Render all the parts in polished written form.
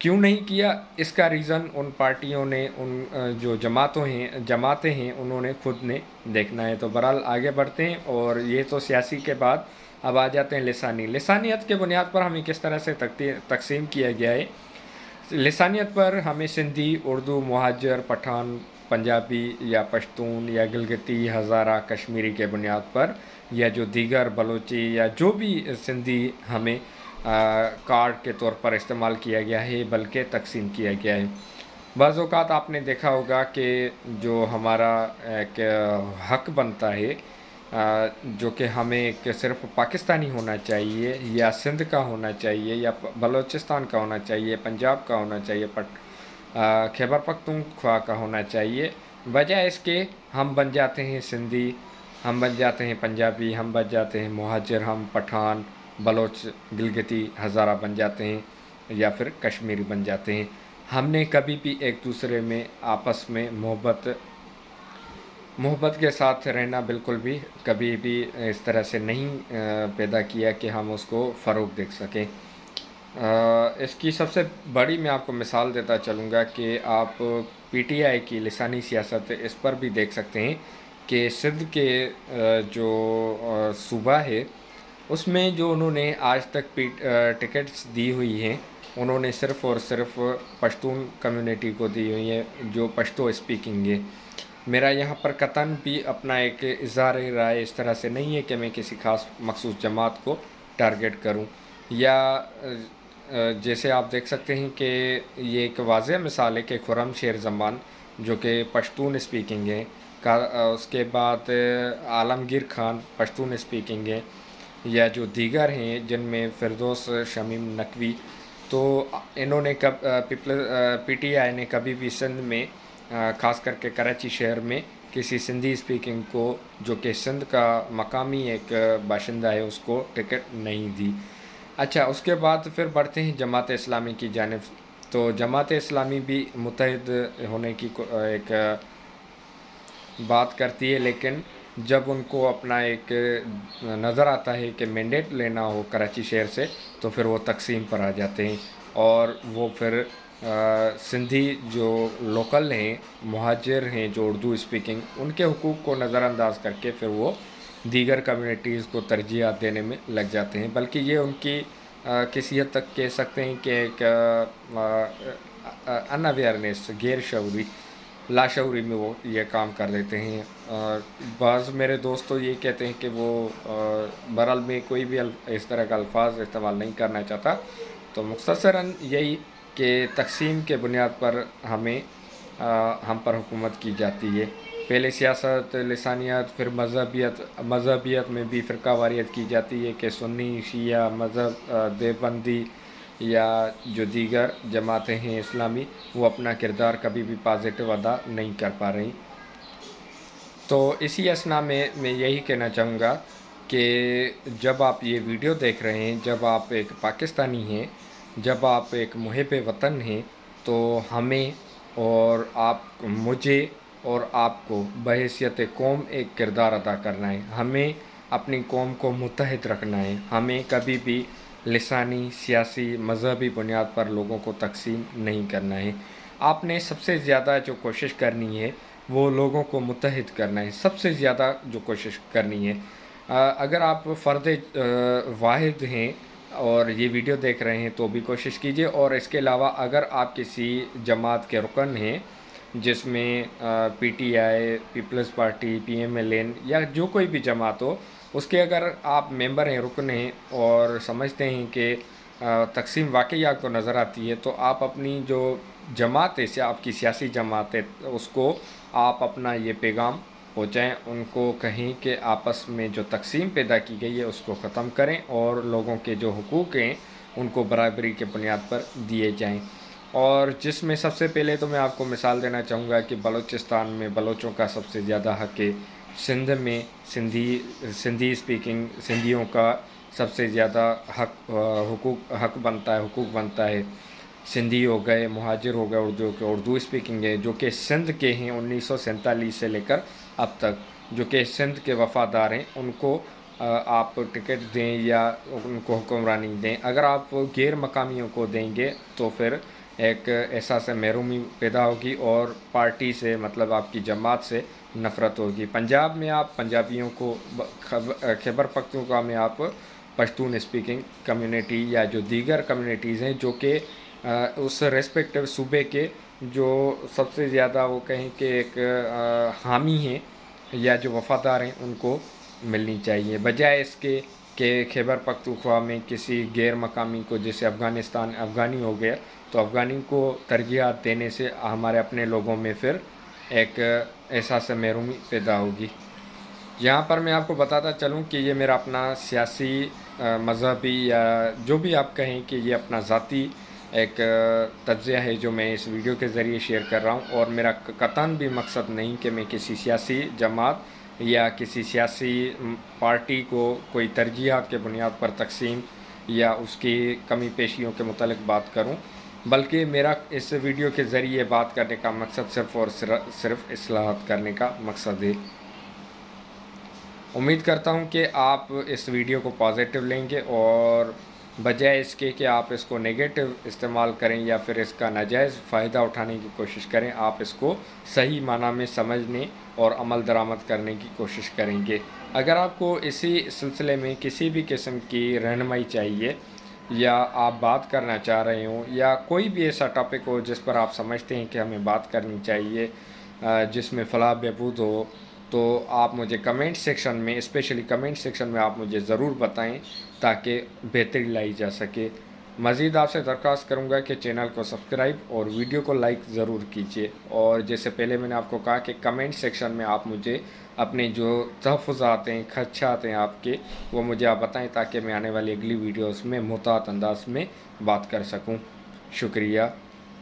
کیوں نہیں کیا، اس کا ریزن ان پارٹیوں نے، ان جو جماعتیں ہیں انہوں نے خود نے دیکھنا ہے۔ تو بہرحال آگے بڑھتے ہیں، اور یہ تو سیاسی کے بعد اب آ جاتے ہیں لسانیت کے بنیاد پر ہمیں کس طرح سے تقسیم کیا گیا ہے۔ لسانیت پر ہمیں سندھی، اردو، مہاجر، پٹھان، پنجابی یا پشتون یا گلگتی، ہزارہ، کشمیری کے بنیاد پر، یا جو دیگر بلوچی یا جو بھی سندھی ہمیں کارڈ کے طور پر استعمال کیا گیا ہے، بلکہ تقسیم کیا گیا ہے۔ بعض اوقات آپ نے دیکھا ہوگا کہ جو ہمارا ایک حق بنتا ہے، جو کہ ہمیں صرف پاکستانی ہونا چاہیے، یا سندھ کا ہونا چاہیے، یا بلوچستان کا ہونا چاہیے، پنجاب کا ہونا چاہیے، خیبر پختونخوا کا ہونا چاہیے، بجائے اس کے ہم بن جاتے ہیں سندھی، ہم بن جاتے ہیں پنجابی، ہم بن جاتے ہیں مہاجر، ہم پٹھان، بلوچ، گلگتی، ہزارہ بن جاتے ہیں، یا پھر کشمیری بن جاتے ہیں۔ ہم نے کبھی بھی ایک دوسرے میں آپس میں محبت کے ساتھ رہنا بالکل بھی کبھی بھی اس طرح سے نہیں پیدا کیا کہ ہم اس کو فروغ دے سکیں۔ اس کی سب سے بڑی میں آپ کو مثال دیتا چلوں گا کہ آپ پی ٹی آئی کی لسانی سیاست اس پر بھی دیکھ سکتے ہیں کہ سندھ کے جو صوبہ ہے، اس میں جو انہوں نے آج تک ٹکٹس دی ہوئی ہیں، انہوں نے صرف اور صرف پشتون کمیونٹی کو دی ہوئی ہیں، جو پشتو اسپیکنگ ہے۔ میرا یہاں پر قطعاً بھی اپنا ایک اظہار رائے اس طرح سے نہیں ہے کہ میں کسی خاص مخصوص جماعت کو ٹارگٹ کروں، یا جیسے آپ دیکھ سکتے ہیں کہ یہ ایک واضح مثال ہے کہ خرم شیر زمان جو کہ پشتون اسپیکنگ ہے، اس کے بعد عالمگیر خان پشتون اسپیکنگ ہے، یا جو دیگر ہیں جن میں فردوس شمیم نقوی، تو انہوں نے پی ٹی آئی نے کبھی بھی سندھ میں، خاص کر کے کراچی شہر میں، کسی سندھی اسپیکنگ کو، جو کہ سندھ کا مقامی ایک باشندہ ہے، اس کو ٹکٹ نہیں دی۔ اچھا، اس کے بعد پھر بڑھتے ہیں جماعت اسلامی کی جانب۔ تو جماعت اسلامی بھی متحد ہونے کی ایک بات کرتی ہے، لیکن جب ان کو اپنا ایک نظر آتا ہے کہ مینڈیٹ لینا ہو کراچی شہر سے، تو پھر وہ تقسیم پر آ جاتے ہیں، اور وہ پھر سندھی جو لوکل ہیں، مہاجر ہیں جو اردو اسپیکنگ، ان کے حقوق کو نظر انداز کر کے پھر وہ دیگر کمیونٹیز کو ترجیحات دینے میں لگ جاتے ہیں، بلکہ یہ ان کی کسی حد تک کہہ سکتے ہیں کہ ایک ان اویئرنیس، غیر شعوری، لاشعوری میں وہ یہ کام کر دیتے ہیں۔ بعض میرے دوست تو یہ کہتے ہیں کہ وہ بہرحال میں کوئی بھی اس طرح کا الفاظ استعمال نہیں کرنا چاہتا، تو مختصراً یہی کہ تقسیم کے بنیاد پر ہم پر حکومت کی جاتی ہے۔ پہلے سیاست، لسانیت، پھر مذہبیت میں بھی فرقہ واریت کی جاتی ہے کہ سنی، شیعہ، مذہب، دیوبندی یا جو دیگر جماعتیں ہیں اسلامی، وہ اپنا کردار کبھی بھی پازیٹیو ادا نہیں کر پا رہی۔ تو اسی اسنا میں یہی کہنا چاہوں گا کہ جب آپ یہ ویڈیو دیکھ رہے ہیں، جب آپ ایک پاکستانی ہیں، جب آپ ایک محب وطن ہیں، تو ہمیں اور مجھے اور آپ کو بحیثیت قوم ایک کردار ادا کرنا ہے۔ ہمیں اپنی قوم کو متحد رکھنا ہے۔ ہمیں کبھی بھی لسانی، سیاسی، مذہبی بنیاد پر لوگوں کو تقسیم نہیں کرنا ہے۔ آپ نے سب سے زیادہ جو کوشش کرنی ہے وہ لوگوں کو متحد کرنا ہے، سب سے زیادہ جو کوشش کرنی ہے۔ اگر آپ فرد واحد ہیں اور یہ ویڈیو دیکھ رہے ہیں تو بھی کوشش کیجیے، اور اس کے علاوہ اگر آپ کسی جماعت کے رکن ہیں، جس میں PTI, Peoples Party, PMLN یا جو کوئی بھی جماعت ہو، اس کے اگر آپ ممبر ہیں، رکن ہیں، اور سمجھتے ہیں کہ تقسیم واقعی آپ کو نظر آتی ہے، تو آپ اپنی جو جماعت ہے، آپ کی سیاسی جماعت ہے، اس کو آپ اپنا یہ پیغام پہنچائیں، ان کو کہیں کہ آپس میں جو تقسیم پیدا کی گئی ہے اس کو ختم کریں، اور لوگوں کے جو حقوق ہیں ان کو برابری کے بنیاد پر دیے جائیں۔ اور جس میں سب سے پہلے تو میں آپ کو مثال دینا چاہوں گا کہ بلوچستان میں بلوچوں کا سب سے زیادہ حق ہے، سندھ میں سندھی اسپیکنگ سندھیوں کا سب سے زیادہ حق بنتا ہے۔ سندھی ہو گئے، مہاجر ہو گئے، اردو اسپیکنگ ہے، جو کہ سندھ کے ہیں 1947 سے لے کر اب تک، جو کہ سندھ کے وفادار ہیں، ان کو آپ ٹکٹ دیں یا ان کو حکمرانی دیں۔ اگر آپ غیر مقامیوں کو دیں گے تو پھر ایک احساس محرومی پیدا ہوگی اور پارٹی سے مطلب آپ کی جماعت سے نفرت ہوگی۔ پنجاب میں آپ پنجابیوں کو، خیبر پختونخوا میں آپ پشتون اسپیکنگ کمیونٹی یا جو دیگر کمیونٹیز ہیں جو کہ اس ریسپیکٹیو صوبے کے جو سب سے زیادہ وہ کہیں کہ ایک حامی ہیں یا جو وفادار ہیں، ان کو ملنی چاہیے، بجائے اس کے کہ خیبر پختونخوا میں کسی غیر مقامی کو، جیسے افغانستان افغانی ہو گیا، تو افغانی کو ترجیحات دینے سے ہمارے اپنے لوگوں میں پھر ایک احساس محرومی پیدا ہوگی۔ یہاں پر میں آپ کو بتاتا چلوں کہ یہ میرا اپنا سیاسی، مذہبی یا جو بھی آپ کہیں کہ یہ اپنا ذاتی ایک تجزیہ ہے جو میں اس ویڈیو کے ذریعے شیئر کر رہا ہوں، اور میرا قطعاً بھی مقصد نہیں کہ میں کسی سیاسی جماعت یا کسی سیاسی پارٹی کو کوئی ترجیحات کے بنیاد پر تقسیم یا اس کی کمی پیشیوں کے متعلق بات کروں، بلکہ میرا اس ویڈیو کے ذریعے بات کرنے کا مقصد صرف اور صرف اصلاحات کرنے کا مقصد ہے۔ امید کرتا ہوں کہ آپ اس ویڈیو کو پازیٹیو لیں گے، اور بجائے اس کے کہ آپ اس کو نیگیٹو استعمال کریں یا پھر اس کا ناجائز فائدہ اٹھانے کی کوشش کریں، آپ اس کو صحیح معنی میں سمجھنے اور عمل درآمد کرنے کی کوشش کریں گے۔ اگر آپ کو اسی سلسلے میں کسی بھی قسم کی رہنمائی چاہیے، یا آپ بات کرنا چاہ رہے ہوں، یا کوئی بھی ایسا ٹاپک ہو جس پر آپ سمجھتے ہیں کہ ہمیں بات کرنی چاہیے، جس میں فلاح بہبود ہو، تو آپ مجھے کمنٹ سیکشن میں، اسپیشلی کمنٹ سیکشن میں آپ مجھے ضرور بتائیں تاکہ بہتری لائی جا سکے۔ مزید آپ سے درخواست کروں گا کہ چینل کو سبسکرائب اور ویڈیو کو لائک ضرور کیجیے، اور جیسے پہلے میں نے آپ کو کہا کہ کمنٹ سیکشن میں آپ مجھے اپنے جو تحفظات ہیں، خدشات ہیں آپ کے، وہ مجھے آپ بتائیں تاکہ میں آنے والی اگلی ویڈیوز میں محتاط انداز میں بات کر سکوں۔ شکریہ۔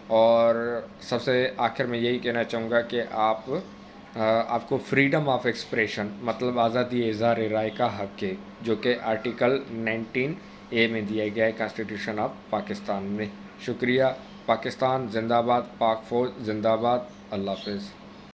اور سب سے آخر میں یہی کہنا چاہوں گا کہ آپ کو فریڈم آف ایکسپریشن مطلب آزادی اظہار رائے کا حق ہے، جو کہ آرٹیکل 19A میں دیا گیا ہے کانسٹیٹیوشن آف پاکستان میں۔ شکریہ۔ پاکستان زندہ باد، پاک فوج زندہ باد۔ اللہ حافظ۔